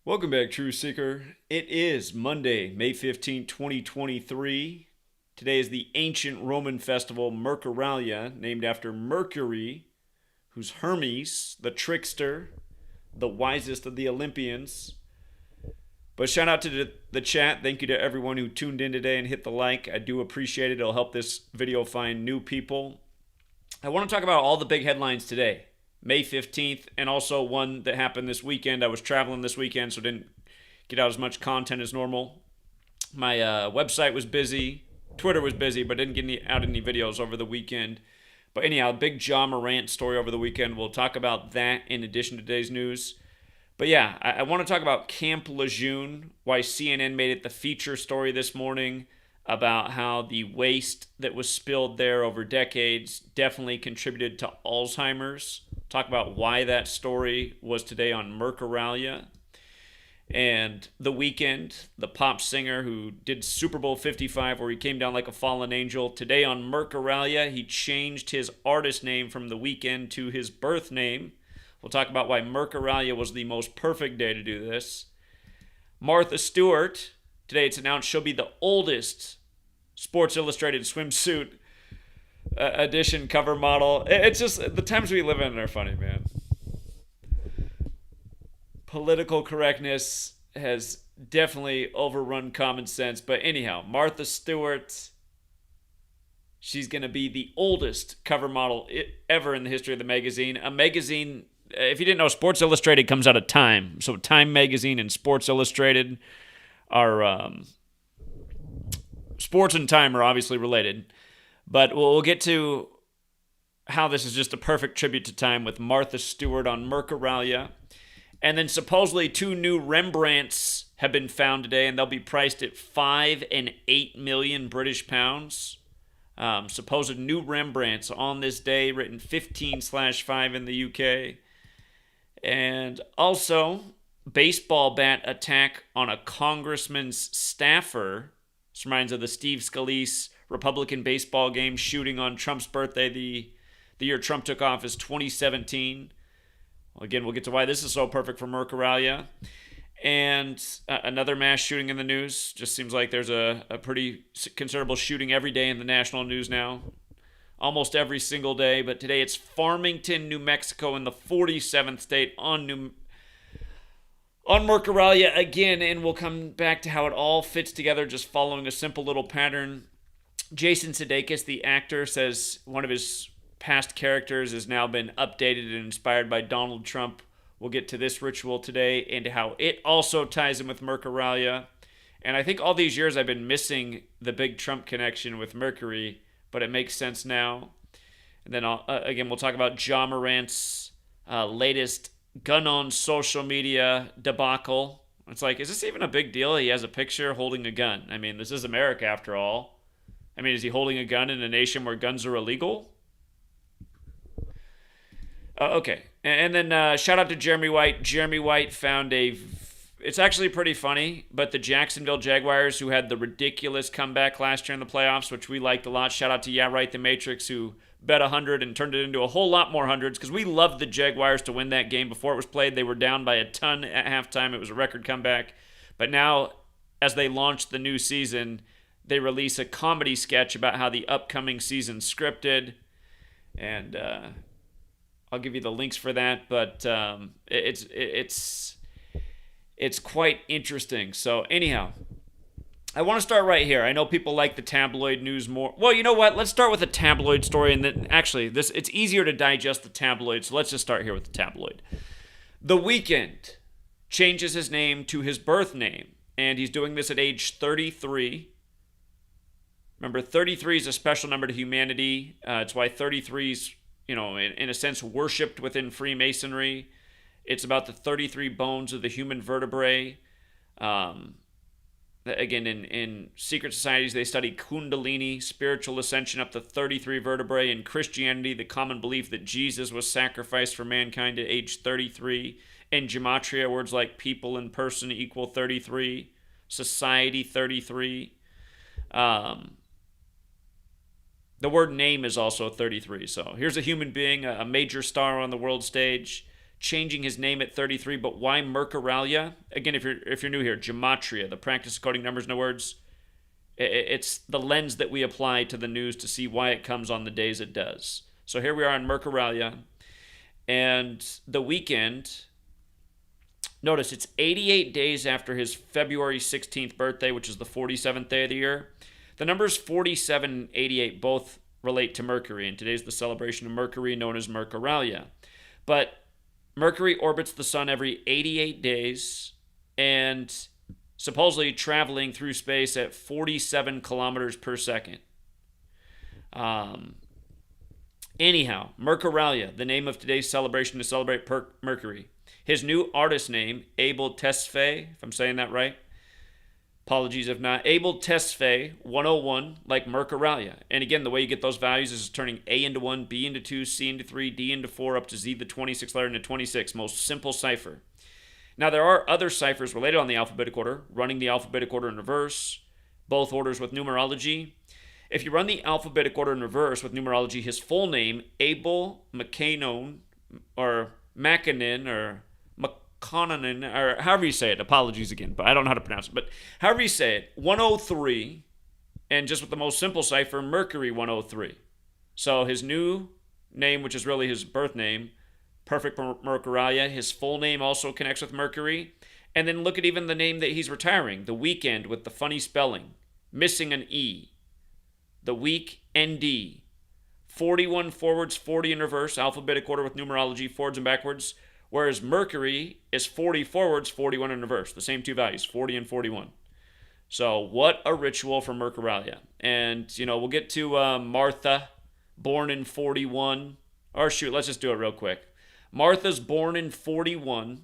Welcome back, True Seeker. It is Monday, May 15th, 2023. Today is the ancient Roman festival Mercuralia, named after Mercury, who's Hermes, the trickster, the wisest of the Olympians. But shout out to the chat. Thank you to everyone who tuned in today and hit the like. I do appreciate it. It'll help this video find new people. I want to talk about all the big headlines today. May 15th, and also one that happened this weekend. I was traveling this weekend, so didn't get out as much content as normal. My website was busy. Twitter was busy, but didn't get out any videos over the weekend. But anyhow, big Morant story over the weekend. We'll talk about that in addition to today's news. But yeah, I want to talk about Camp Lejeune, why CNN made it the feature story this morning, about how the waste that was spilled there over decades definitely contributed to Alzheimer's. Talk about why that story was today on Mercuralia. And The Weeknd, the pop singer who did Super Bowl 55 where he came down like a fallen angel. Today on Mercuralia, he changed his artist name from The Weeknd to his birth name. We'll talk about why Mercuralia was the most perfect day to do this. Martha Stewart, today it's announced she'll be the oldest Sports Illustrated swimsuit edition cover model. It's just the times we live in are funny, man. Political correctness has definitely overrun common sense. But anyhow, Martha Stewart, she's going to be the oldest cover model ever in the history of the magazine. A magazine, if you didn't know, Sports Illustrated comes out of Time. So Time Magazine and Sports Illustrated are... sports and Time are obviously related. But we'll get to how this is just a perfect tribute to Time with Martha Stewart on Mercuralia. And then supposedly 2 new Rembrandts have been found today, and they'll be priced at 5 and 8 million British pounds. Supposed new Rembrandts on this day, written 15/5 in the UK. And also, baseball bat attack on a congressman's staffer. This reminds of the Steve Scalise Republican baseball game shooting on Trump's birthday, the year Trump took office, 2017. Well, again, we'll get to why this is so perfect for Mercuralia. And another mass shooting in the news. Just seems like there's a pretty considerable shooting every day in the national news now. Almost every single day. But today it's Farmington, New Mexico, in the 47th state on Mercuralia again. And we'll come back to how it all fits together, just following a simple little pattern. Jason Sudeikis, the actor, says one of his past characters has now been updated and inspired by Donald Trump. We'll get to this ritual today and how it also ties in with Mercuralia. And I think all these years I've been missing the big Trump connection with Mercury, but it makes sense now. And then again, we'll talk about Morant's latest gun on social media debacle. It's like, is this even a big deal? He has a picture holding a gun. I mean, this is America after all. I mean, is he holding a gun in a nation where guns are illegal? Okay. And then shout out to Jeremy White. Jeremy White found it's actually pretty funny, but the Jacksonville Jaguars, who had the ridiculous comeback last year in the playoffs, which we liked a lot. Shout out to Yeah Right the Matrix, who bet 100 and turned it into a whole lot more hundreds, because we loved the Jaguars to win that game. Before it was played, they were down by a ton at halftime. It was a record comeback. But now, as they launched the new season, they release a comedy sketch about how the upcoming season's scripted. And I'll give you the links for that. But it's quite interesting. So anyhow, I want to start right here. I know people like the tabloid news more. Well, you know what? Let's start with a tabloid story. And then actually, it's easier to digest the tabloid. So let's just start here with the tabloid. The Weeknd changes his name to his birth name. And he's doing this at age 33. Remember, 33 is a special number to humanity. It's why 33 is, in a sense, worshipped within Freemasonry. It's about the 33 bones of the human vertebrae. Again, in secret societies, they study Kundalini, spiritual ascension up to 33 vertebrae. In Christianity, the common belief that Jesus was sacrificed for mankind at age 33. In Gematria, words like people and person equal 33. Society, 33. The word name is also 33. So here's a human being, a major star on the world stage, changing his name at 33, but why Mercuralia? Again, if you're new here, gematria, the practice of coding numbers into words. It's the lens that we apply to the news to see why it comes on the days it does. So here we are in Mercuralia, and the Weeknd. Notice it's 88 days after his February 16th birthday, which is the 47th day of the year. The numbers 47 and 88 both relate to Mercury, and today's the celebration of Mercury, known as Mercuralia. But Mercury orbits the sun every 88 days and supposedly traveling through space at 47 kilometers per second. Anyhow, Mercuralia, the name of today's celebration to celebrate Mercury. His new artist name, Abel Tesfaye, if I'm saying that right. Apologies if not. Abel Tesfaye 101, like Mercuralia. And again, the way you get those values is turning A into 1, B into 2, C into 3, D into 4, up to Z, the 26th letter, into 26. Most simple cipher. Now, there are other ciphers related on the alphabetic order, running the alphabetic order in reverse, both orders with numerology. If you run the alphabetic order in reverse with numerology, his full name, Abel McCanon, or Mackinnon, or McConnonan, or however you say it, apologies again, but I don't know how to pronounce it, but however you say it, 103, and just with the most simple cipher, Mercury 103. So his new name, which is really his birth name, Perfect Mercuralia, his full name also connects with Mercury. And then look at even the name that he's retiring, the Weeknd with the funny spelling, missing an E. The Weeknd. 41 forwards, 40 in reverse, alphabetic order with numerology, forwards and backwards. Whereas Mercury is 40 forwards, 41 in reverse. The same two values, 40 and 41. So what a ritual for Mercuralia. And, we'll get to Martha, born in 41. Or shoot, let's just do it real quick. Martha's born in 41.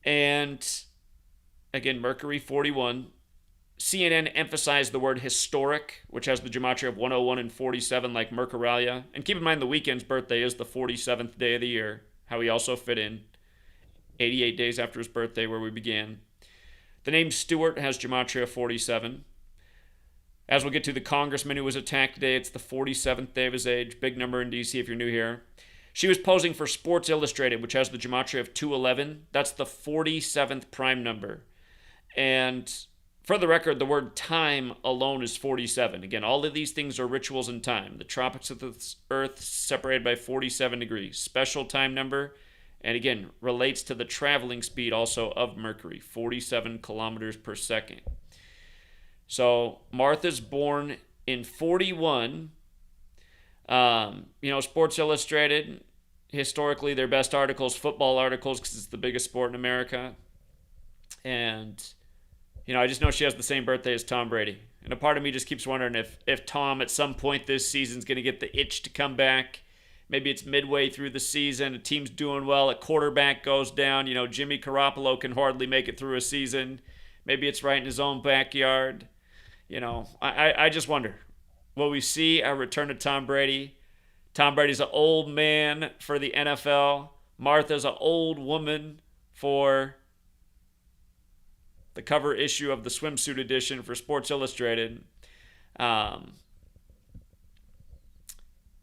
And, again, Mercury 41. CNN emphasized the word historic, which has the gematria of 101 and 47 like Mercuralia. And keep in mind the Weeknd's birthday is the 47th day of the year, how he also fit in. 88 days after his birthday where we began. The name Stewart has gematria 47. As we'll get to, the congressman who was attacked today, it's the 47th day of his age. Big number in D.C. if you're new here. She was posing for Sports Illustrated, which has the gematria of 211. That's the 47th prime number. And for the record, the word time alone is 47. Again, all of these things are rituals in time. The tropics of the Earth separated by 47 degrees. Special time number. And again, relates to the traveling speed also of Mercury, 47 kilometers per second. So Martha's born in 41. Sports Illustrated, historically their best articles, football articles, because it's the biggest sport in America. And I just know she has the same birthday as Tom Brady. And a part of me just keeps wondering if Tom at some point this season's going to get the itch to come back. Maybe it's midway through the season, a team's doing well, a quarterback goes down, Jimmy Garoppolo can hardly make it through a season. Maybe it's right in his own backyard. I just wonder, will we see a return to Tom Brady? Tom Brady's an old man for the NFL. Martha's an old woman for the cover issue of the swimsuit edition for Sports Illustrated.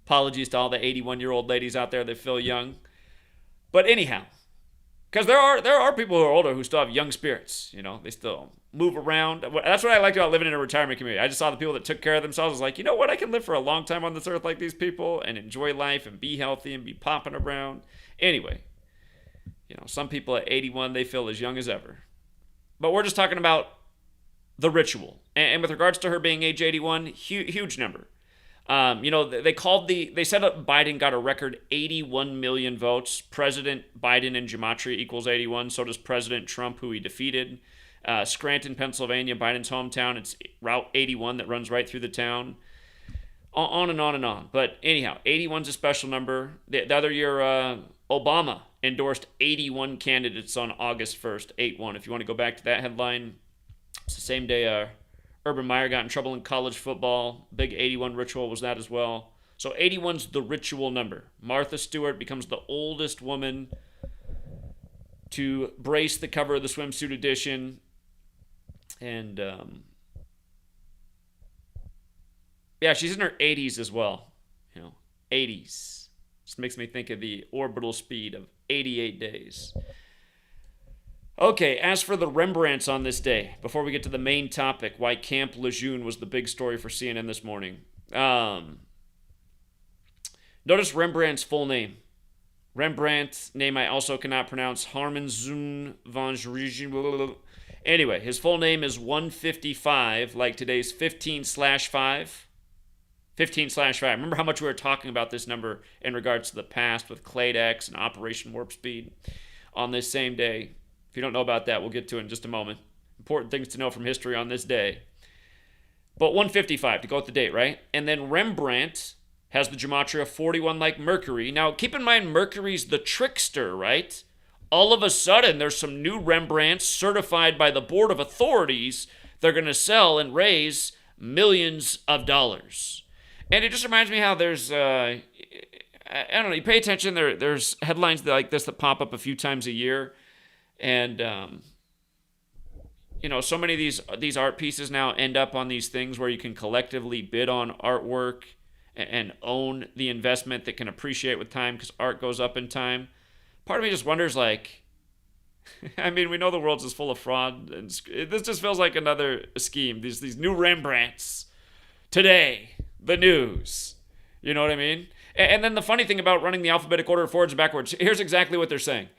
Apologies to all the 81-year-old ladies out there that feel young. But anyhow, because there are people who are older who still have young spirits. They still move around. That's what I liked about living in a retirement community. I just saw the people that took care of themselves. I was like, you know what? I can live for a long time on this earth like these people and enjoy life and be healthy and be popping around. Anyway, some people at 81, they feel as young as ever. But we're just talking about the ritual. And with regards to her being age 81, huge number. They said that Biden got a record 81 million votes. President Biden in gematria equals 81. So does President Trump, who he defeated. Scranton, Pennsylvania, Biden's hometown. It's Route 81 that runs right through the town. On and on and on. But anyhow, 81's a special number. The other year, Obama endorsed 81 candidates on August 1st, 8-1. If you want to go back to that headline, it's the same day Urban Meyer got in trouble in college football. Big 81 ritual was that as well. So 81's the ritual number. Martha Stewart becomes the oldest woman to brace the cover of the swimsuit edition. And, she's in her 80s as well. 80s. This makes me think of the orbital speed of 88 days. Okay, as for the Rembrandts on this day, before we get to the main topic, why Camp Lejeune was the big story for CNN this morning. Notice Rembrandt's full name. Rembrandt's name I also cannot pronounce. Harmenzun van Rijn. Anyway, his full name is 155, like today's 15/5. 15/5. Remember how much we were talking about this number in regards to the past with Clade X and Operation Warp Speed on this same day. If you don't know about that, we'll get to it in just a moment. Important things to know from history on this day. But 155 to go with the date, right? And then Rembrandt has the gematria 41 like Mercury. Now, keep in mind, Mercury's the trickster, right? All of a sudden, there's some new Rembrandts certified by the Board of Authorities. They're going to sell and raise millions of dollars. And it just reminds me how there's, I don't know, you pay attention, there's headlines like this that pop up a few times a year. And, so many of these art pieces now end up on these things where you can collectively bid on artwork and own the investment that can appreciate with time because art goes up in time. Part of me just wonders, like, I mean, we know the world's just full of fraud, and this just feels like another scheme. These new Rembrandts today, the news. You know what I mean? And then the funny thing about running the alphabetic order forwards and backwards, here's exactly what they're saying.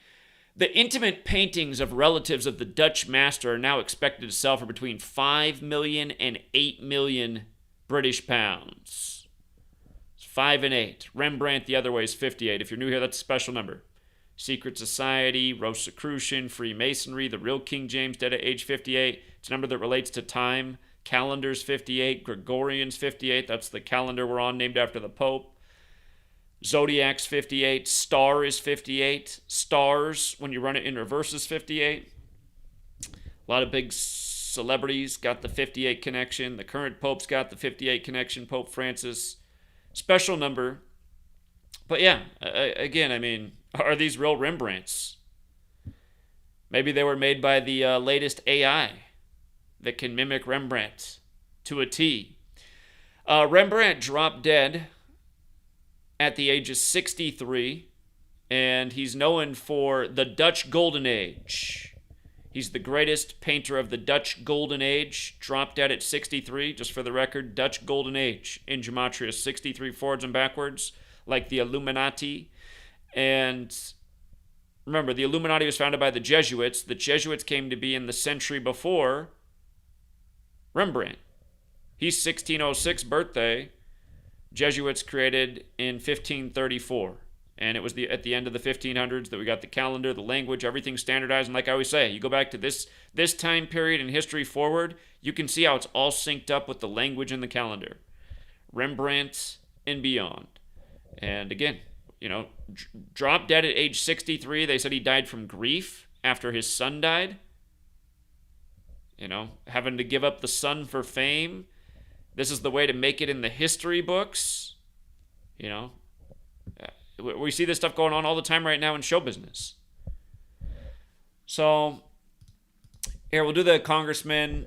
The intimate paintings of relatives of the Dutch master are now expected to sell for between 5 million and 8 million British pounds. It's 5 and 8. Rembrandt the other way is 58. If you're new here, that's a special number. Secret Society, Rosicrucian, Freemasonry, the real King James dead at age 58. It's a number that relates to time. Calendar's 58. Gregorian's 58. That's the calendar we're on, named after the Pope. Zodiac's 58. Star is 58. Stars, when you run it in reverse, is 58. A lot of big celebrities got the 58 connection. The current Pope's got the 58 connection, Pope Francis. Special number. But yeah, again, I mean, are these real Rembrandts? Maybe they were made by the latest AI that can mimic Rembrandt to a T. Rembrandt dropped dead at the age of 63, and he's known for the Dutch Golden Age. He's the greatest painter of the Dutch Golden Age, dropped dead at 63, just for the record. Dutch Golden Age in gematria, 63 forwards and backwards, like the Illuminati. And remember, the Illuminati was founded by the Jesuits. The Jesuits came to be in the century before Rembrandt. He's 1606 birthday. Jesuits created in 1534. And it was at the end of the 1500s that we got the calendar, the language, everything standardized. And like I always say, you go back to this time period in history forward, you can see how it's all synced up with the language and the calendar. Rembrandt and beyond. And again, dropped dead at age 63. They said he died from grief after his son died. Having to give up the son for fame. This is the way to make it in the history books. We see this stuff going on all the time right now in show business. So, here, we'll do the congressman,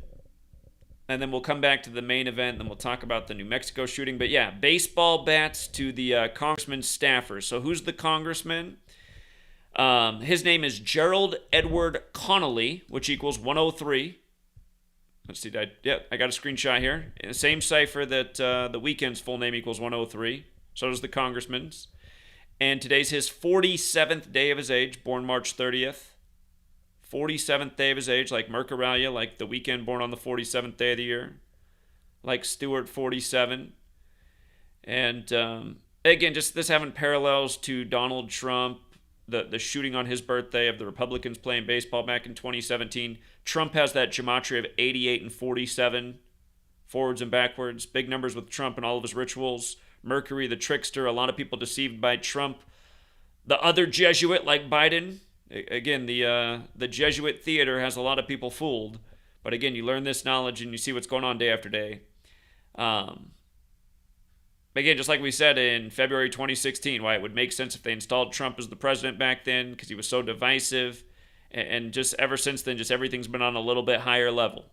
and then we'll come back to the main event, and then we'll talk about the New Mexico shooting. But yeah, baseball bats to the congressman's staffers. So who's the congressman? His name is Gerald Edward Connolly, which equals 103. Let's see, I got a screenshot here. In the same cipher that the Weeknd's full name equals 103. So does the congressman's. And today's his 47th day of his age, born March 30th. 47th day of his age, like Mercuralia, like the Weeknd, born on the 47th day of the year. Like Stewart, 47. And again, just this having parallels to Donald Trump, the shooting on his birthday of the Republicans playing baseball back in 2017. Trump has that gematria of 88 and 47, forwards and backwards. Big numbers with Trump and all of his rituals. Mercury, the trickster, a lot of people deceived by Trump. The other Jesuit, like Biden. Again, the Jesuit theater has a lot of people fooled. But again, you learn this knowledge and you see what's going on day after day. Again, just like we said in February 2016, why it would make sense if they installed Trump as the president back then, because he was so divisive. And just ever since then, just everything's been on a little bit higher level.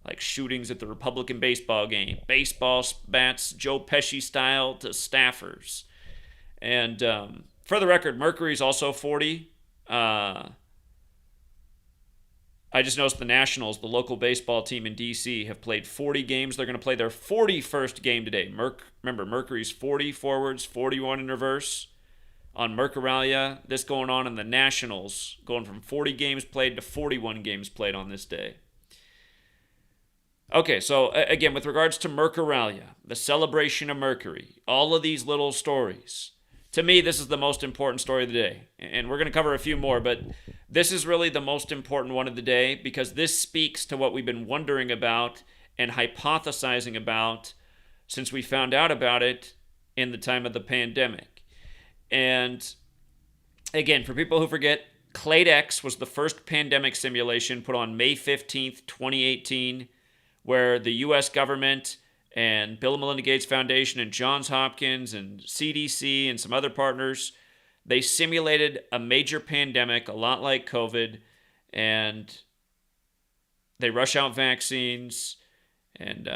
Like shootings at the Republican baseball game. Baseball bats, Joe Pesci style, to staffers. And for the record, Mercury's also 40. I just noticed the Nationals, the local baseball team in D.C., have played 40 games. They're going to play their 41st game today. Remember, Mercury's 40 forwards, 41 in reverse. On Mercuralia, this going on in the Nationals, going from 40 games played to 41 games played on this day. Okay, so again, with regards to Mercuralia, the celebration of Mercury, all of these little stories, to me, this is the most important story of the day. And we're going to cover a few more, but this is really the most important one of the day because this speaks to what we've been wondering about and hypothesizing about since we found out about it in the time of the pandemic. And again, for people who forget, Clade X was the first pandemic simulation put on May 15th, 2018, where the U.S. government and Bill and Melinda Gates Foundation and Johns Hopkins and CDC and some other partners, they simulated a major pandemic, a lot like COVID, and they rush out vaccines, and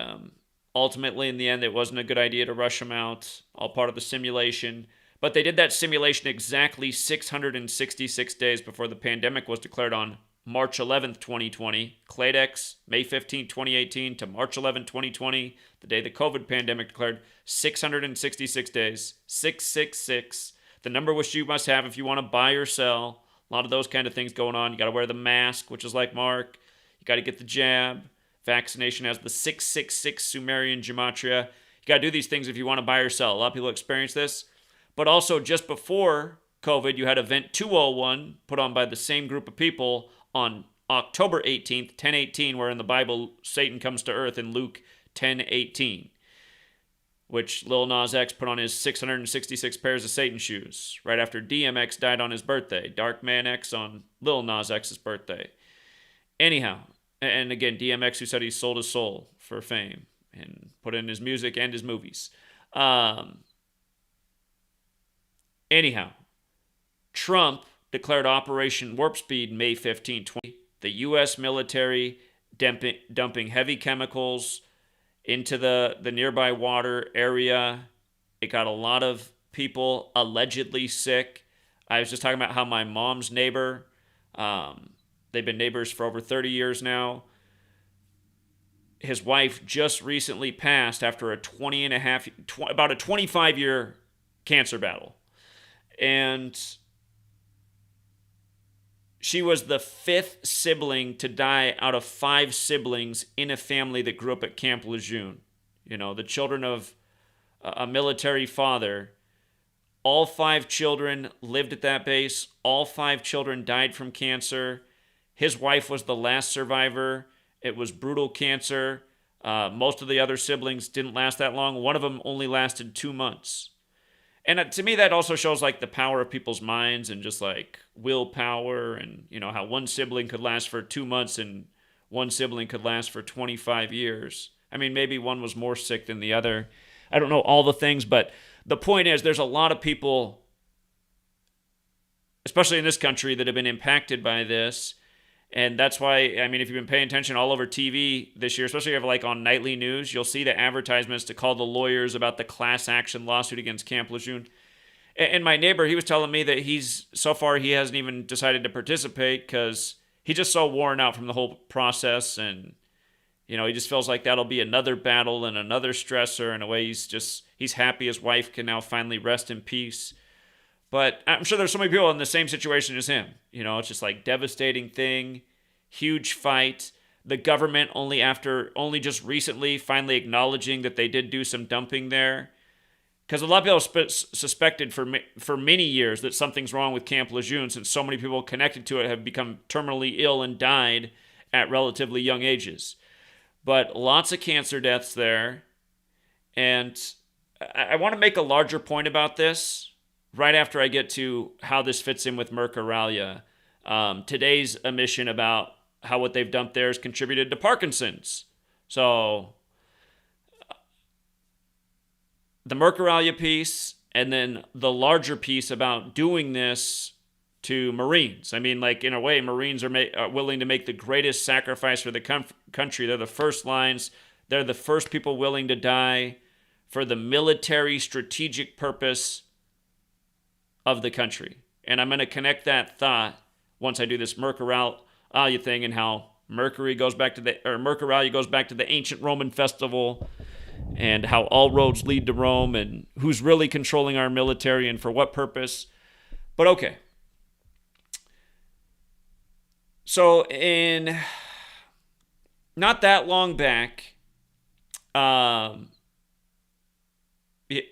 ultimately, in the end, it wasn't a good idea to rush them out, all part of the simulation. But they did that simulation exactly 666 days before the pandemic was declared on March 11th, 2020. Clade X, May 15th, 2018 to March 11th, 2020, the day the COVID pandemic declared, 666 days, 666. The number which you must have if you want to buy or sell. A lot of those kind of things going on. You got to wear the mask, which is like Mark. You got to get the jab. Vaccination has the 666 Sumerian Gematria. You got to do these things if you want to buy or sell. A lot of people experience this. But also, just before COVID, you had Event 201 put on by the same group of people on October 18th, 1018, where in the Bible, Satan comes to earth in Luke 10:18, which Lil Nas X put on his 666 pairs of Satan shoes right after DMX died on his birthday. Dark Man X on Lil Nas X's birthday. Anyhow, and again, DMX, who said he sold his soul for fame and put in his music and his movies. Anyhow, Trump declared Operation Warp Speed May 15, 2020. The U.S. military dumping heavy chemicals into the nearby water area. It got a lot of people allegedly sick. I was just talking about how my mom's neighbor, they've been neighbors for over 30 years now. His wife just recently passed after about a 25-year cancer battle. And she was the fifth sibling to die out of 5 siblings in a family that grew up at Camp Lejeune. You know, the children of a military father. All 5 children lived at that base. All 5 children died from cancer. His wife was the last survivor. It was brutal cancer. Most of the other siblings didn't last that long. One of them only lasted 2 months. And to me, that also shows like the power of people's minds and just like willpower and, you know, how one sibling could last for 2 months and one sibling could last for 25 years. I mean, maybe one was more sick than the other. I don't know all the things, but the point is there's a lot of people, especially in this country, that have been impacted by this. And that's why, I mean, if you've been paying attention all over TV this year, especially if like on nightly news, you'll see the advertisements to call the lawyers about the class action lawsuit against Camp Lejeune. And my neighbor, he was telling me that so far he hasn't even decided to participate because he's just so worn out from the whole process. And, you know, he just feels like that'll be another battle and another stressor. In a way, he's happy his wife can now finally rest in peace. But I'm sure there's so many people in the same situation as him. You know, it's just like devastating thing, huge fight. The government only just recently finally acknowledging that they did do some dumping there. Because a lot of people suspected for many years that something's wrong with Camp Lejeune since so many people connected to it have become terminally ill and died at relatively young ages. But lots of cancer deaths there. And I want to make a larger point about this right after I get to how this fits in with Mercuralia. Today's emission about how what they've dumped there has contributed to Parkinson's. So the Mercuralia piece and then the larger piece about doing this to Marines. I mean, like in a way, Marines are willing to make the greatest sacrifice for the country. They're the first lines. They're the first people willing to die for the military strategic purpose of the country. And I'm going to connect that thought once I do this Mercuralia thing, and how Mercuralia goes back to the ancient Roman festival, and how all roads lead to Rome, and who's really controlling our military and for what purpose. But okay. So in not that long back,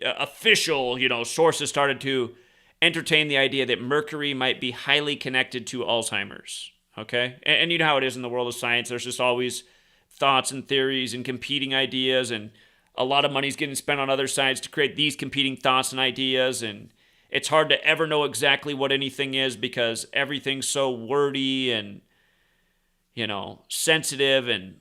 official, sources started to entertain the idea that mercury might be highly connected to Alzheimer's. Okay? And you know how it is in the world of science. There's just always thoughts and theories and competing ideas, and a lot of money's getting spent on other sides to create these competing thoughts and ideas, and it's hard to ever know exactly what anything is because everything's so wordy and, sensitive, and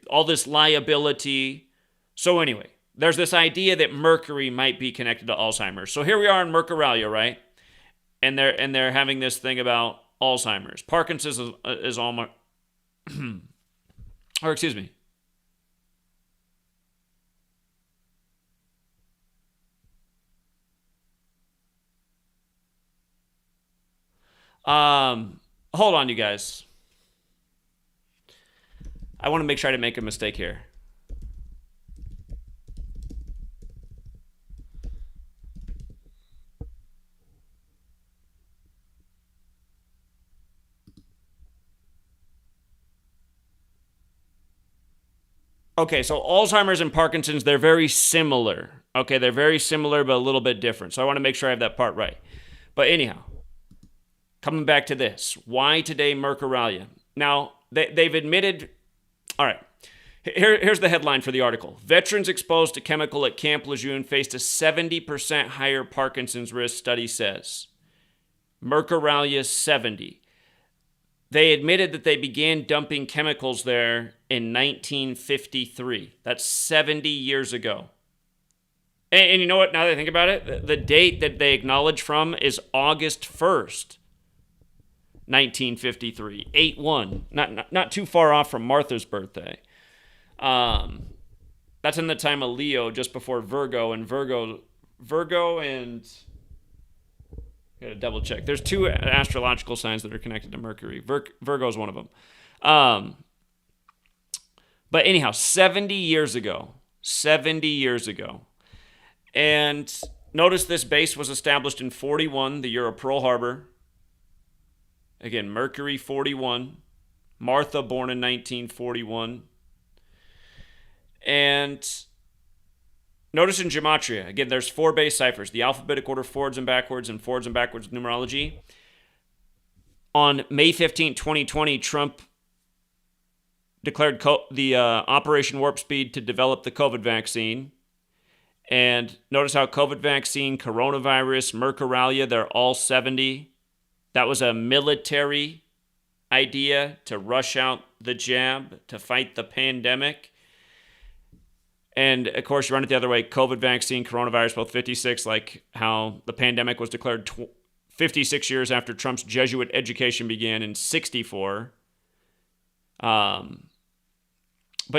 all this liability. So anyway, there's this idea that mercury might be connected to Alzheimer's. So here we are in Mercuralia, right? And they're having this thing about Alzheimer's. Parkinson's is almost, or excuse me. Hold on, you guys. I want to make sure I didn't make a mistake here. Okay, so Alzheimer's and Parkinson's, they're very similar. Okay, they're very similar, but a little bit different. So I want to make sure I have that part right. But anyhow, coming back to this. Why today Mercuralia? Now, they've admitted... All right, here's the headline for the article. Veterans exposed to chemical at Camp Lejeune faced a 70% higher Parkinson's risk, study says. Mercuralia 70. They admitted that they began dumping chemicals there in 1953. That's 70 years ago. And you know what? Now that I think about it, the date that they acknowledge from is August 1st, 1953. 8/1. Not too far off from Martha's birthday. That's in the time of Leo, just before Virgo. And Virgo and... Gotta double check. There's two astrological signs that are connected to Mercury. Virgo is one of them. But anyhow, 70 years ago. 70 years ago. And notice this base was established in 41, the year of Pearl Harbor. Again, Mercury 41. Martha born in 1941. And notice in Gematria, again, there's 4 base ciphers. The alphabetic order forwards and backwards numerology. On May 15, 2020, Trump declared the Operation Warp Speed to develop the COVID vaccine. And notice how COVID vaccine, coronavirus, Mercuralia, they're all 70. That was a military idea to rush out the jab to fight the pandemic. And, of course, you run it the other way. COVID vaccine, coronavirus, both 56, like how the pandemic was declared 56 years after Trump's Jesuit education began in 64. But,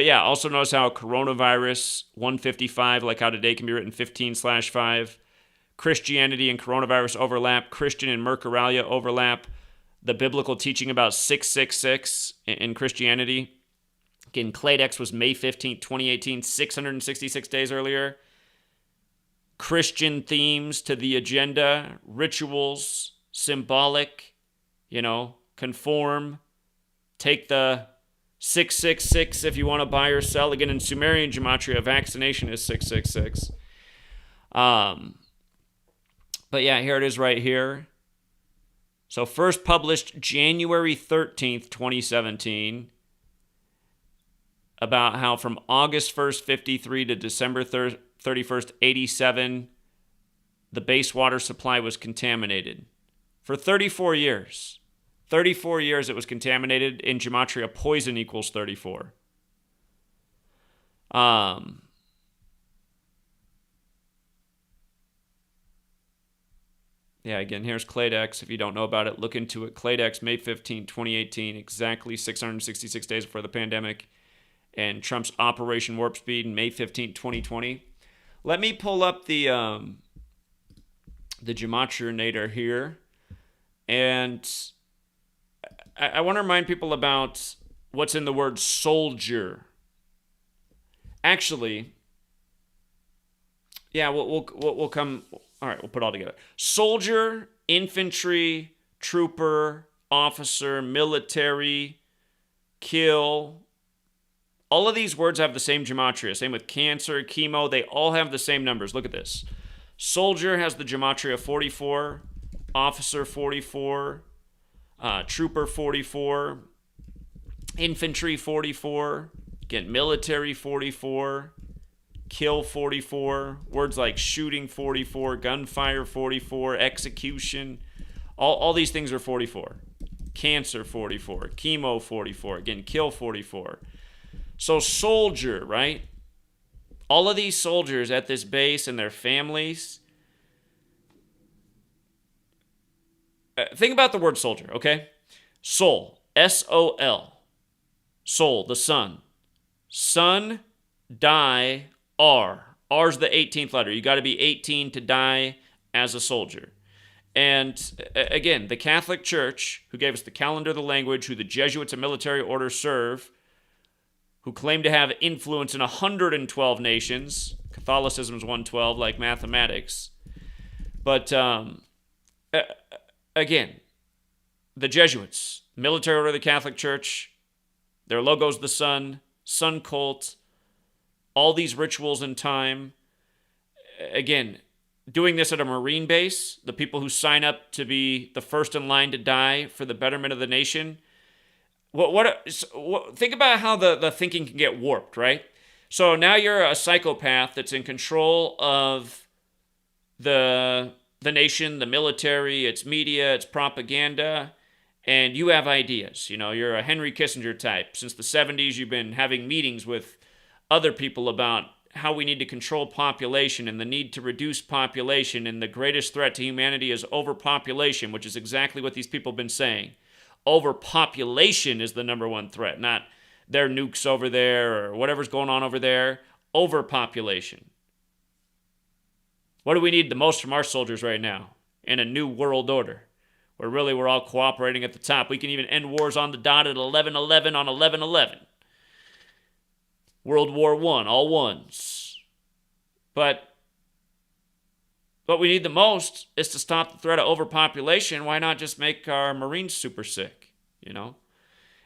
yeah, also notice how coronavirus, 155, like how today can be written 15/5. Christianity and coronavirus overlap. Christian and Mercuralia overlap. The biblical teaching about 666 in Christianity. Again, Cladex was May 15th, 2018, 666 days earlier. Christian themes to the agenda, rituals, symbolic, conform. Take the 666 if you want to buy or sell. Again, in Sumerian gematria, vaccination is 666. But yeah, here it is right here. So first published January 13th, 2017. About how from August 1st, 53 to December 31st, 87, the base water supply was contaminated. For 34 years. 34 years it was contaminated. In Gematria, poison equals 34. Yeah, again, here's Cladex. If you don't know about it, look into it. Cladex, May 15, 2018, exactly 666 days before the pandemic. And Trump's Operation Warp Speed, May 15, 2020. Let me pull up the the Gematrianator here. And I want to remind people about what's in the word soldier. Actually, yeah, we'll come. All right, we'll put it all together. Soldier, infantry, trooper, officer, military, kill. All of these words have the same gematria. Same with cancer, chemo. They all have the same numbers. Look at this. Soldier has the gematria 44. Officer 44. Trooper 44. Infantry 44. Again, military 44. Kill 44. Words like shooting 44. Gunfire 44. Execution. All these things are 44. Cancer 44. Chemo 44. Again, kill 44. So soldier, right? All of these soldiers at this base and their families. Think about the word soldier, okay? Sol, S-O-L. Sol, the sun. Sun, die, R. R's the 18th letter. You got to be 18 to die as a soldier. And again, the Catholic Church, who gave us the calendar, the language, who the Jesuits and military orders serve, who claim to have influence in 112 nations. Catholicism is 112, like mathematics. But again, the Jesuits, military order of the Catholic Church, their logo's the sun, sun cult, all these rituals in time. Again, doing this at a Marine base, the people who sign up to be the first in line to die for the betterment of the nation. Think about how the thinking can get warped, right? So now you're a psychopath that's in control of the nation, the military, its media, its propaganda, and you have ideas. You know, you're a Henry Kissinger type. Since the 70s, you've been having meetings with other people about how we need to control population and the need to reduce population, and the greatest threat to humanity is overpopulation, which is exactly what these people have been saying. Overpopulation is the number one threat, not their nukes over there or whatever's going on over there. Overpopulation. What do we need the most from our soldiers right now in a new world order where really we're all cooperating at the top? We can even end wars on the dot at 11/11 on 11/11. World War I, all ones. But what we need the most is to stop the threat of overpopulation. Why not just make our Marines super sick, you know?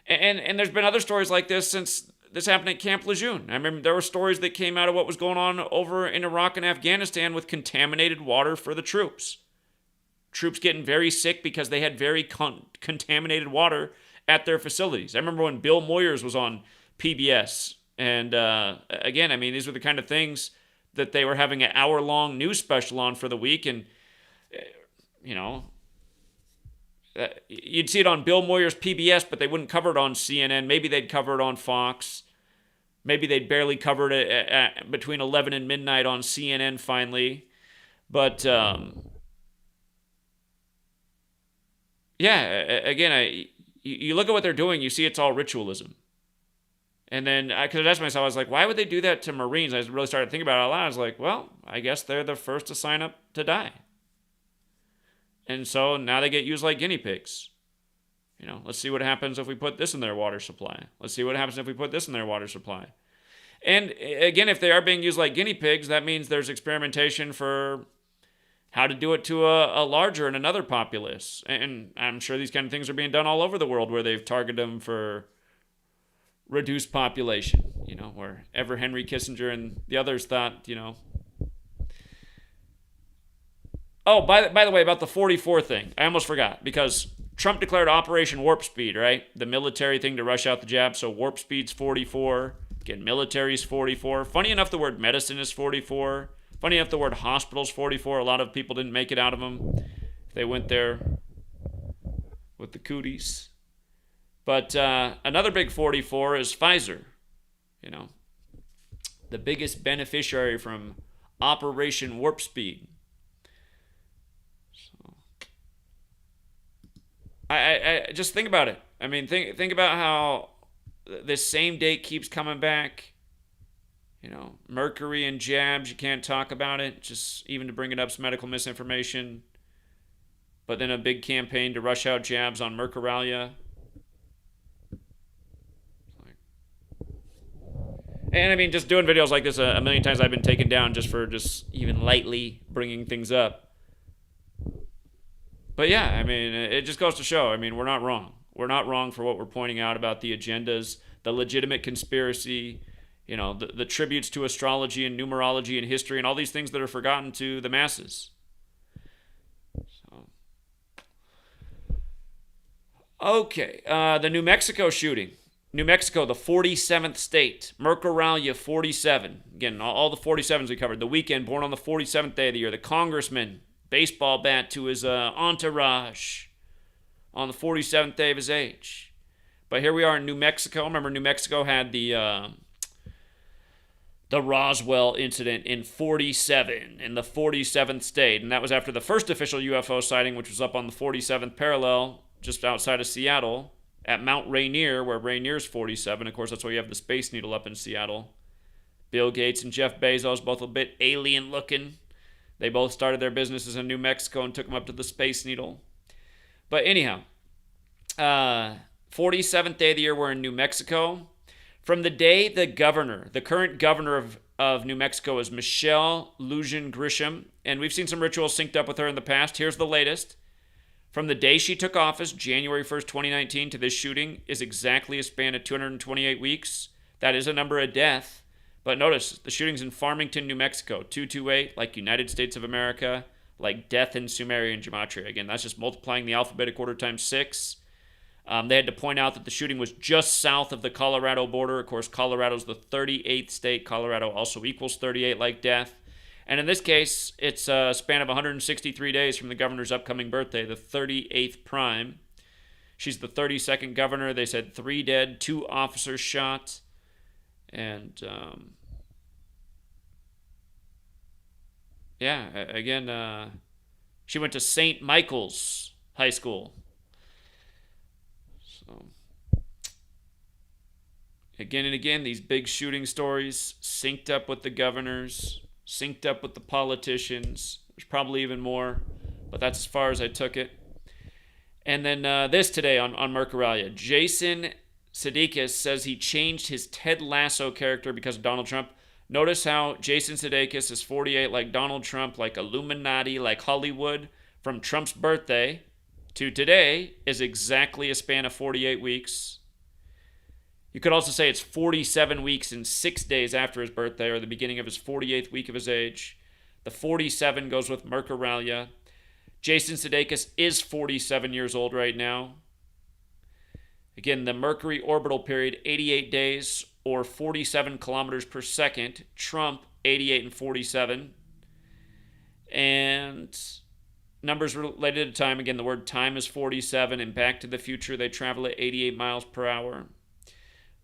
And there's been other stories like this since this happened at Camp Lejeune. I remember there were stories that came out of what was going on over in Iraq and Afghanistan with contaminated water for the troops. Troops getting very sick because they had very contaminated water at their facilities. I remember when Bill Moyers was on PBS. And again, I mean, these were the kind of things that they were having an hour-long news special on for the week. And, you know, you'd see it on Bill Moyers' PBS, but they wouldn't cover it on CNN. Maybe they'd cover it on Fox. Maybe they'd barely cover it at between 11 and midnight on CNN finally. But, yeah, again, you look at what they're doing, you see it's all ritualism. And then I could ask myself, I was like, why would they do that to Marines? I really started thinking about it out loud. I was like, well, I guess they're the first to sign up to die. And so now they get used like guinea pigs. You know, let's see what happens if we put this in their water supply. Let's see what happens if we put this in their water supply. And again, if they are being used like guinea pigs, that means there's experimentation for how to do it to a larger and another populace. And I'm sure these kind of things are being done all over the world where they've targeted them for reduced population, you know, wherever Henry Kissinger and the others thought, you know. Oh, by the way, about the 44 thing, I almost forgot, because Trump declared Operation Warp Speed, right? The military thing to rush out the jab. So Warp Speed's 44. Again, military's 44. Funny enough, the word medicine is 44. Funny enough, the word hospital's 44. A lot of people didn't make it out of them. They went there with the cooties. But another big 44 is Pfizer. You know, the biggest beneficiary from Operation Warp Speed. So, I just think about it. I mean, think about how this same date keeps coming back. mercury and jabs, you can't talk about it, just even to bring it up, some medical misinformation. But then a big campaign to rush out jabs on Mercuralia. And I mean, just doing videos like this a million times, I've been taken down just for just even lightly bringing things up. But yeah, I mean, it just goes to show, I mean, we're not wrong. We're not wrong for what we're pointing out about the agendas, the legitimate conspiracy, the tributes to astrology and numerology and history and all these things that are forgotten to the masses. So. Okay, the New Mexico shooting. New Mexico, the 47th state. Mercuralia, 47. Again, all the 47s we covered. The Weeknd, born on the 47th day of the year. The congressman, baseball bat to his entourage on the 47th day of his age. But here we are in New Mexico. Remember, New Mexico had the Roswell incident in 47, in the 47th state. And that was after the first official UFO sighting, which was up on the 47th parallel, just outside of Seattle, at Mount Rainier, where Rainier's 47. Of course, that's why you have the Space Needle up in Seattle. Bill Gates and Jeff Bezos, both a bit alien-looking. They both started their businesses in New Mexico and took them up to the Space Needle. But anyhow, 47th day of the year, we're in New Mexico. From the day the current governor of New Mexico is Michelle Lujan Grisham, and we've seen some rituals synced up with her in the past. Here's the latest. From the day she took office, January 1st, 2019, to this shooting is exactly a span of 228 weeks. That is a number of death. But notice, the shooting's in Farmington, New Mexico. 228, like United States of America, like death in Sumerian gematria. Again, that's just multiplying the alphabetic order times 6. They had to point out that the shooting was just south of the Colorado border. Of course, Colorado's the 38th state. Colorado also equals 38, like death. And in this case, it's a span of 163 days from the governor's upcoming birthday, the 38th prime. She's the 32nd governor. They said 3 dead, 2 officers shot. And, she went to St. Michael's High School. So, again and again, these big shooting stories synced up with the governors, synced up with the politicians. There's probably even more, but that's as far as I took it. And then this today on Mercuralia. Jason Sudeikis says he changed his Ted Lasso character because of Donald Trump. Notice how Jason Sudeikis is 48, like Donald Trump, like Illuminati, like Hollywood. From Trump's birthday to today is exactly a span of 48 weeks. You could also say it's 47 weeks and 6 days after his birthday, or the beginning of his 48th week of his age. The 47 goes with Mercuralia. Jason Sudeikis is 47 years old right now. Again, the Mercury orbital period, 88 days, or 47 kilometers per second. Trump, 88 and 47. And numbers related to time, again, the word time is 47, and Back to the Future, they travel at 88 miles per hour.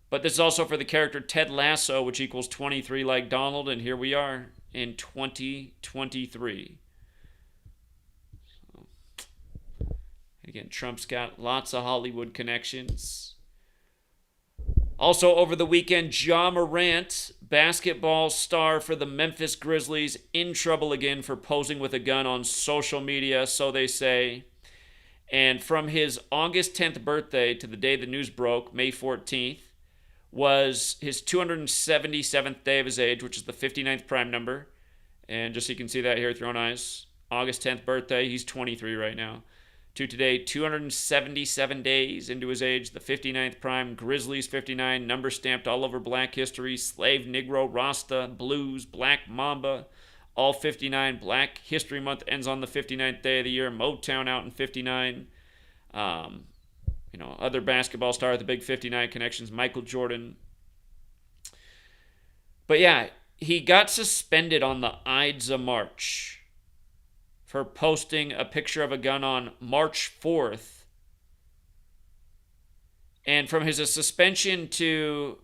But this is also for the character Ted Lasso, which equals 23 like Donald, and here we are in 2023. So, again, Trump's got lots of Hollywood connections. Also over the weekend, Morant, basketball star for the Memphis Grizzlies, in trouble again for posing with a gun on social media, so they say. And from his August 10th birthday to the day the news broke, May 14th, was his 277th day of his age, which is the 59th prime number. And just so you can see that here with your own eyes, August 10th birthday, he's 23 right now. To today, 277 days into his age, the 59th prime, Grizzlies 59, number stamped all over Black history, slave, Negro, Rasta, Blues, Black Mamba, all 59. Black History Month ends on the 59th day of the year. Motown out in 59. Other basketball star, the big 59 connections, Michael Jordan. But yeah, he got suspended on the Ides of March for posting a picture of a gun on March 4th. And from his suspension to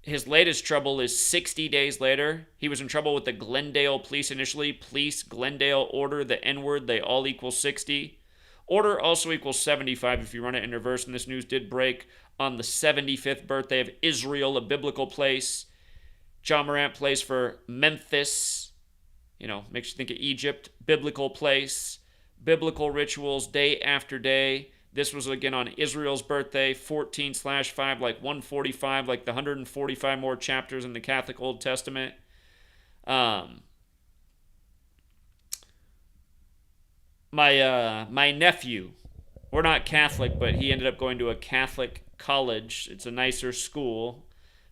his latest trouble is 60 days later. He was in trouble with the Glendale police initially. Police, Glendale, order, the N-word, they all equal 60. Order also equals 75 if you run it in reverse, and this news did break on the 75th birthday of Israel, a biblical place. John Morant plays for Memphis. Makes you think of Egypt. Biblical place. Biblical rituals day after day. This was again on Israel's birthday, 14/5, like 145, like the 145 more chapters in the Catholic Old Testament. My nephew, we're not Catholic, but he ended up going to a Catholic college. It's a nicer school.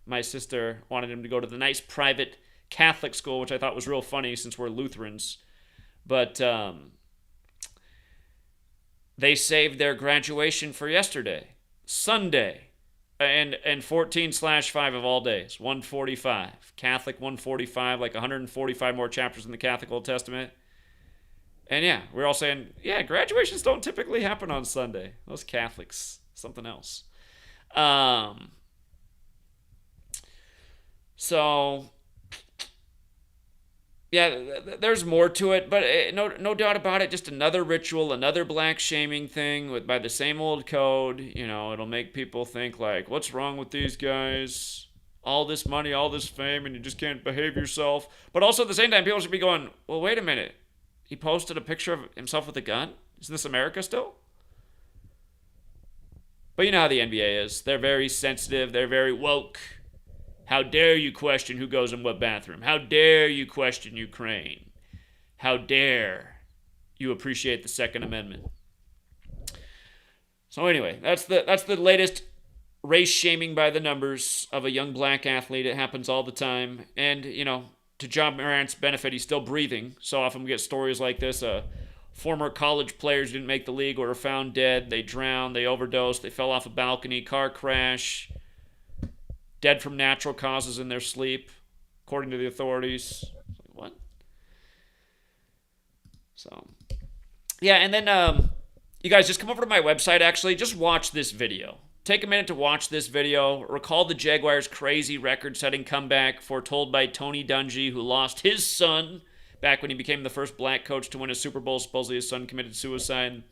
My sister wanted him to go to the nice private Catholic school, which I thought was real funny since we're Lutherans. But they saved their graduation for yesterday, Sunday, and 14/5 of all days, 145. Catholic 145, like 145 more chapters in the Catholic Old Testament. And yeah, we're all saying, yeah, graduations don't typically happen on Sunday. Those Catholics, something else. So, yeah, there's more to it, but no doubt about it. Just another ritual, another black shaming thing by the same old code. It'll make people think like, what's wrong with these guys? All this money, all this fame, and you just can't behave yourself. But also at the same time, people should be going, well, wait a minute. He posted a picture of himself with a gun? Isn't this America still? But you know how the NBA is. They're very sensitive. They're very woke. How dare you question who goes in what bathroom? How dare you question Ukraine? How dare you appreciate the Second Amendment? So anyway, that's the latest race shaming by the numbers of a young black athlete. It happens all the time. And, to John Morant's benefit, he's still breathing. So often we get stories like this. Former college players didn't make the league or are found dead. They drowned, they overdosed, they fell off a balcony, car crash, dead from natural causes in their sleep, according to the authorities. What? So, yeah, and then you guys just come over to my website, actually. Just watch this video. Take a minute to watch this video. Recall the Jaguars' crazy record-setting comeback foretold by Tony Dungy, who lost his son back when he became the first black coach to win a Super Bowl. Supposedly his son committed suicide.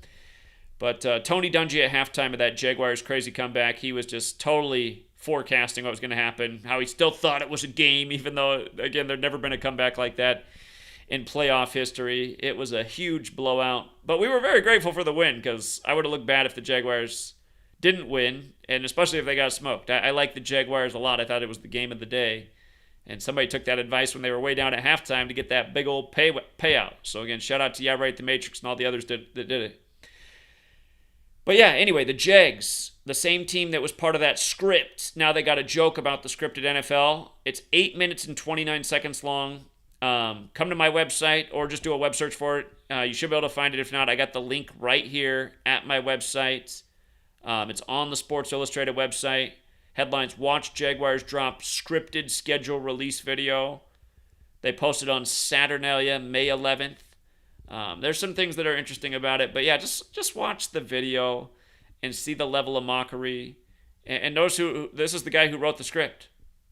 But Tony Dungy at halftime of that Jaguars' crazy comeback, he was just totally forecasting what was going to happen, how he still thought it was a game, even though, again, there'd never been a comeback like that in playoff history. It was a huge blowout. But we were very grateful for the win, because I would have looked bad if the Jaguars didn't win, and especially if they got smoked. I like the Jaguars a lot. I thought it was the game of the day. And somebody took that advice when they were way down at halftime to get that big old payout. So again, shout out to the Matrix and all the others that did it. But yeah, anyway, the Jags, the same team that was part of that script, now they got a joke about the scripted NFL. It's 8 minutes and 29 seconds long. Come to my website or just do a web search for it. You should be able to find it. If not, I got the link right here at my website. It's on the Sports Illustrated website. Headlines: Watch Jaguars drop scripted schedule release video. They posted on Saturnalia, May 11th. There's some things that are interesting about it, but yeah, just watch the video and see the level of mockery. And notice who this is: the guy who wrote the script,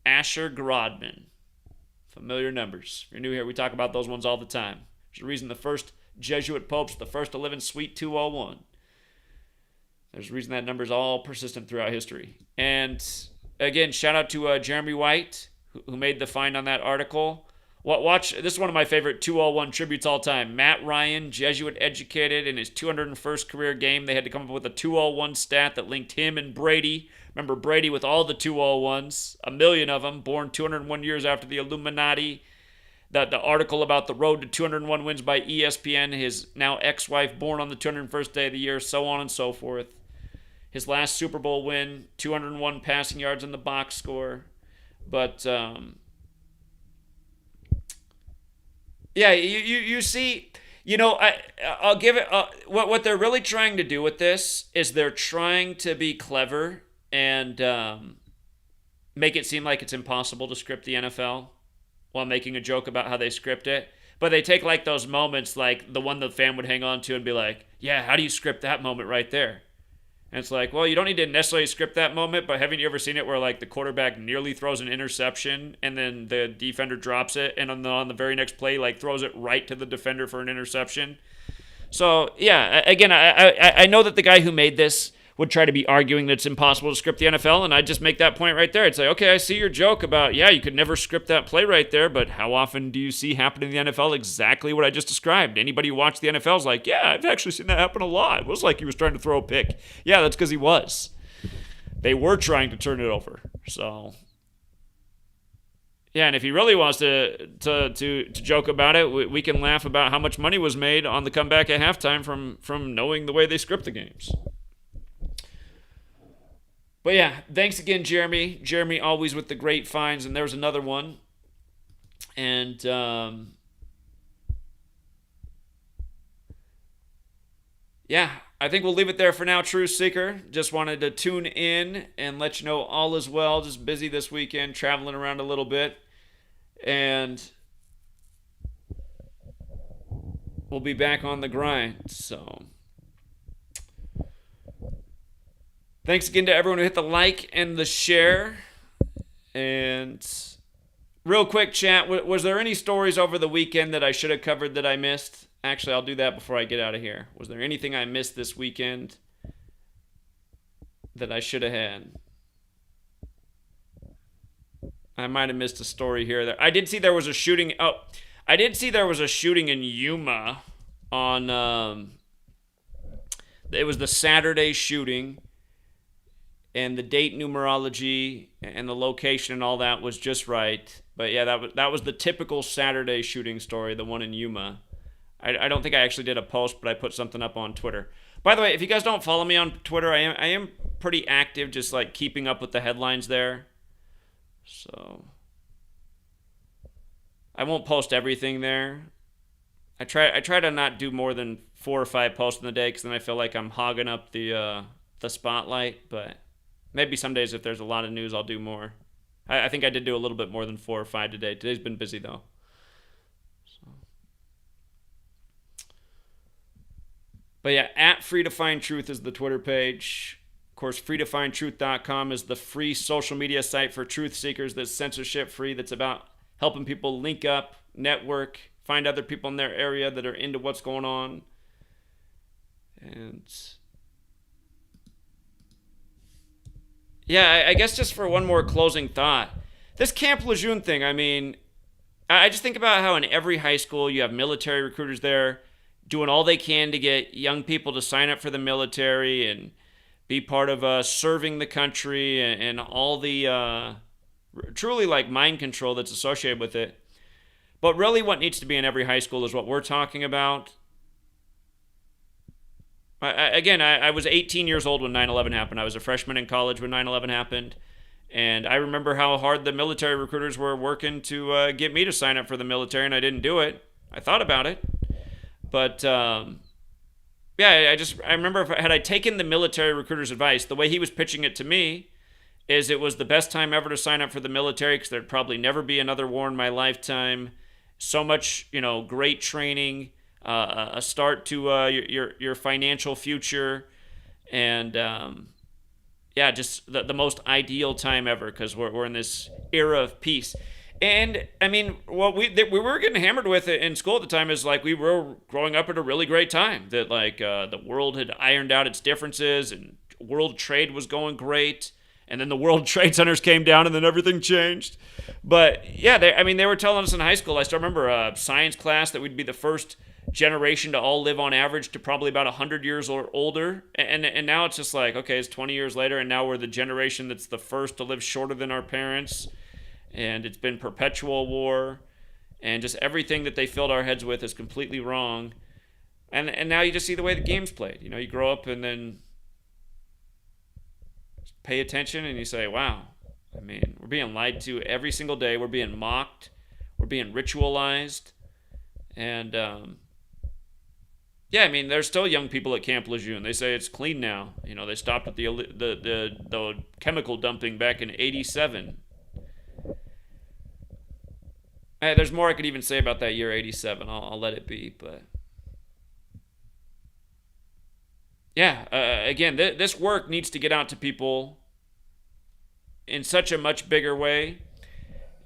Asher Grodman. Familiar numbers. If you're new here, we talk about those ones all the time. There's a reason the first Jesuit pope's the first to live in Suite 201. There's a reason that number's all persistent throughout history. And again, shout out to Jeremy White, who made the find on that article. Watch, this is one of my favorite 201 tributes all time. Matt Ryan, Jesuit educated, in his 201st career game, they had to come up with a 201 stat that linked him and Brady. Remember Brady with all the 201s, a million of them, born 201 years after the Illuminati. The article about the road to 201 wins by ESPN, his now ex-wife born on the 201st day of the year, so on and so forth. His last Super Bowl win, 201 passing yards in the box score. But, yeah, you see, I'll give it, what they're really trying to do with this is they're trying to be clever and make it seem like it's impossible to script the NFL while making a joke about how they script it. But they take like those moments, like the one the fan would hang on to and be like, yeah, how do you script that moment right there? And it's like, well, you don't need to necessarily script that moment, but haven't you ever seen it where like the quarterback nearly throws an interception and then the defender drops it and on the very next play like throws it right to the defender for an interception? So yeah, again, I know that the guy who made this would try to be arguing that it's impossible to script the NFL, and I'd just make that point right there. I'd say, okay, I see your joke about, yeah, you could never script that play right there, but how often do you see happen in the NFL exactly what I just described? Anybody who watched the NFL is like, yeah, I've actually seen that happen a lot. It was like he was trying to throw a pick. Yeah, that's because he was. They were trying to turn it over. So, yeah, and if he really wants to joke about it, we can laugh about how much money was made on the comeback at halftime from knowing the way they script the games. But yeah, thanks again, Jeremy. Jeremy always with the great finds, and there's another one. And yeah, I think we'll leave it there for now, Truth Seeker. Just wanted to tune in and let you know all is well. Just busy this weekend, traveling around a little bit. And we'll be back on the grind. So thanks again to everyone who hit the like and the share. And real quick, chat, was there any stories over the weekend that I should have covered that I missed? Actually, I'll do that before I get out of here. Was there anything I missed this weekend that I should have had? I might have missed a story here or there. I did see there was a shooting. Oh, I did see there was a shooting in Yuma on. It was the Saturday shooting, and the date numerology and the location and all that was just right. But yeah, that was the typical Saturday shooting story, the one in Yuma. I don't think I actually did a post, but I put something up on Twitter. By the way, if you guys don't follow me on Twitter, I am pretty active, just like keeping up with the headlines there. So I won't post everything there. I try to not do more than 4 or 5 posts in the day, because then I feel like I'm hogging up the spotlight. But maybe some days if there's a lot of news, I'll do more. I think I did do a little bit more than 4 or 5 today. Today's been busy though. But yeah, at Free to Find Truth is the Twitter page. Of course, freetofindtruth.com is the free social media site for truth seekers that's censorship free, that's about helping people link up, network, find other people in their area that are into what's going on. And yeah, I guess just for one more closing thought, this Camp Lejeune thing, I mean, I just think about how in every high school you have military recruiters there doing all they can to get young people to sign up for the military and be part of serving the country and all the truly like mind control that's associated with it. But really what needs to be in every high school is what we're talking about. I was 18 years old when 9/11 happened. I was a freshman in college when 9/11 happened. And I remember how hard the military recruiters were working to get me to sign up for the military, and I didn't do it. I thought about it. But yeah, I remember had I taken the military recruiter's advice, the way he was pitching it to me is it was the best time ever to sign up for the military, because there'd probably never be another war in my lifetime. So much, great training, a start to your financial future, and yeah, just the most ideal time ever, because we're in this era of peace. And I mean, what we were getting hammered with in school at the time is like we were growing up at a really great time, that like the world had ironed out its differences and world trade was going great, and then the World Trade Centers came down and then everything changed. But yeah, they were telling us in high school. I still remember a science class that we'd be the first generation to all live on average to probably about 100 years or older, and now it's just like, okay, it's 20 years later, and now we're the generation that's the first to live shorter than our parents. And it's been perpetual war, and just everything that they filled our heads with is completely wrong. And now you just see the way the game's played. You grow up and then pay attention and you say, wow, I mean, we're being lied to every single day. We're being mocked. We're being ritualized. And yeah, I mean, there's still young people at Camp Lejeune. They say it's clean now. They stopped at the chemical dumping back in '87. There's more I could even say about that year, '87. I'll let it be, but yeah, again, this work needs to get out to people in such a much bigger way,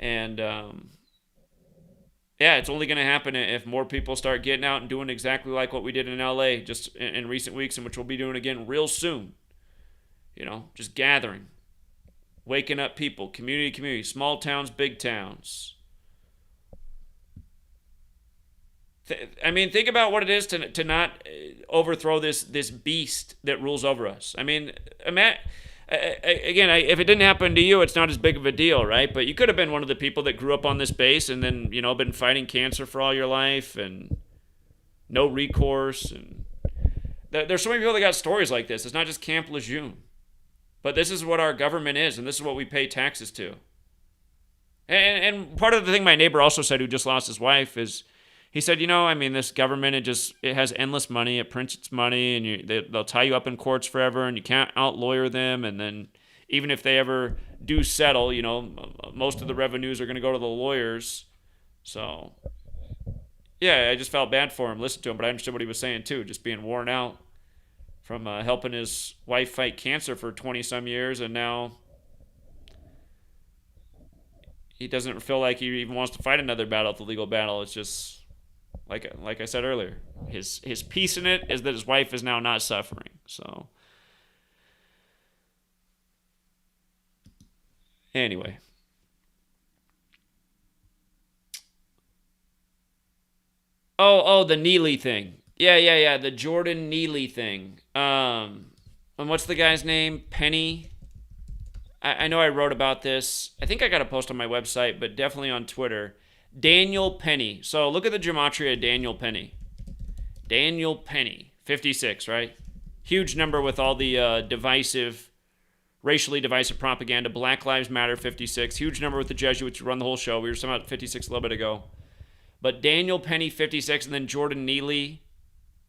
and yeah, it's only going to happen if more people start getting out and doing exactly like what we did in LA just in recent weeks, and which we'll be doing again real soon. just gathering, waking up people, community, small towns, big towns. Think about what it is to not overthrow this beast that rules over us. Again, if it didn't happen to you, it's not as big of a deal, right? But you could have been one of the people that grew up on this base and then, been fighting cancer for all your life and no recourse. And there's so many people that got stories like this. It's not just Camp Lejeune. But this is what our government is, and this is what we pay taxes to. And part of the thing my neighbor also said, who just lost his wife, is he said, this government, it has endless money. It prints its money, and they'll tie you up in courts forever, and you can't out-lawyer them. And then even if they ever do settle, most of the revenues are going to go to the lawyers. So, yeah, I just felt bad for him, listened to him, but I understood what he was saying, too, just being worn out from helping his wife fight cancer for 20-some years, and now he doesn't feel like he even wants to fight another battle, the legal battle. It's just... Like I said earlier, his piece in it is that his wife is now not suffering. So, anyway. Oh, the Neely thing. Yeah, the Jordan Neely thing. And what's the guy's name? Penny? I know I wrote about this. I think I got a post on my website, but definitely on Twitter. Daniel Penny. So look at the gematria of Daniel Penny. Daniel Penny, 56, right? Huge number with all the racially divisive propaganda. Black Lives Matter, 56. Huge number with the Jesuits who run the whole show. We were talking about 56 a little bit ago. But Daniel Penny, 56, and then Jordan Neely.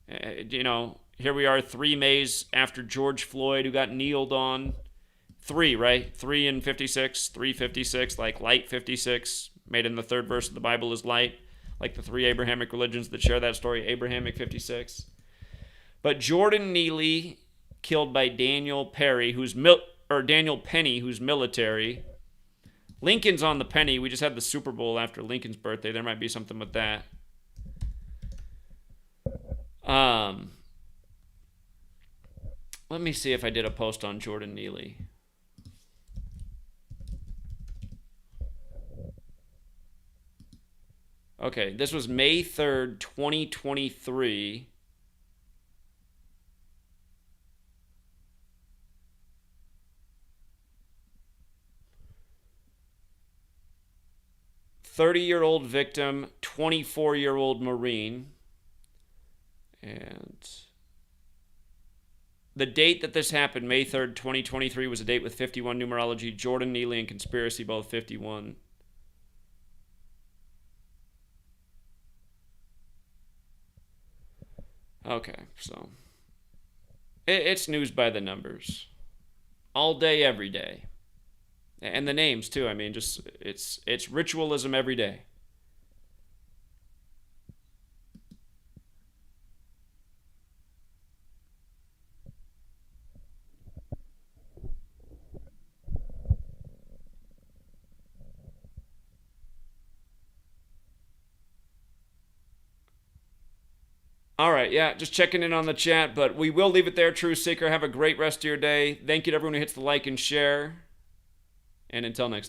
Here we are 3 Mays after George Floyd, who got kneeled on. 3, right? 3 and 56, 356, like light 56. Made in the 3rd verse of the Bible is light, like the 3 Abrahamic religions that share that story, Abrahamic 56. But Jordan Neely, killed by Daniel Penny, who's military. Lincoln's on the penny. We just had the Super Bowl after Lincoln's birthday. There might be something with that. Let me see if I did a post on Jordan Neely. Okay, this was May 3rd, 2023. "30-year-old victim, 24-year-old Marine." And the date that this happened, May 3rd, 2023, was a date with 51 numerology. Jordan Neely and conspiracy, both 51. Okay, so it's news by the numbers, all day, every day, and the names too. It's ritualism every day. All right, yeah, just checking in on the chat, but we will leave it there, True Seeker. Have a great rest of your day. Thank you to everyone who hits the like and share. And until next time.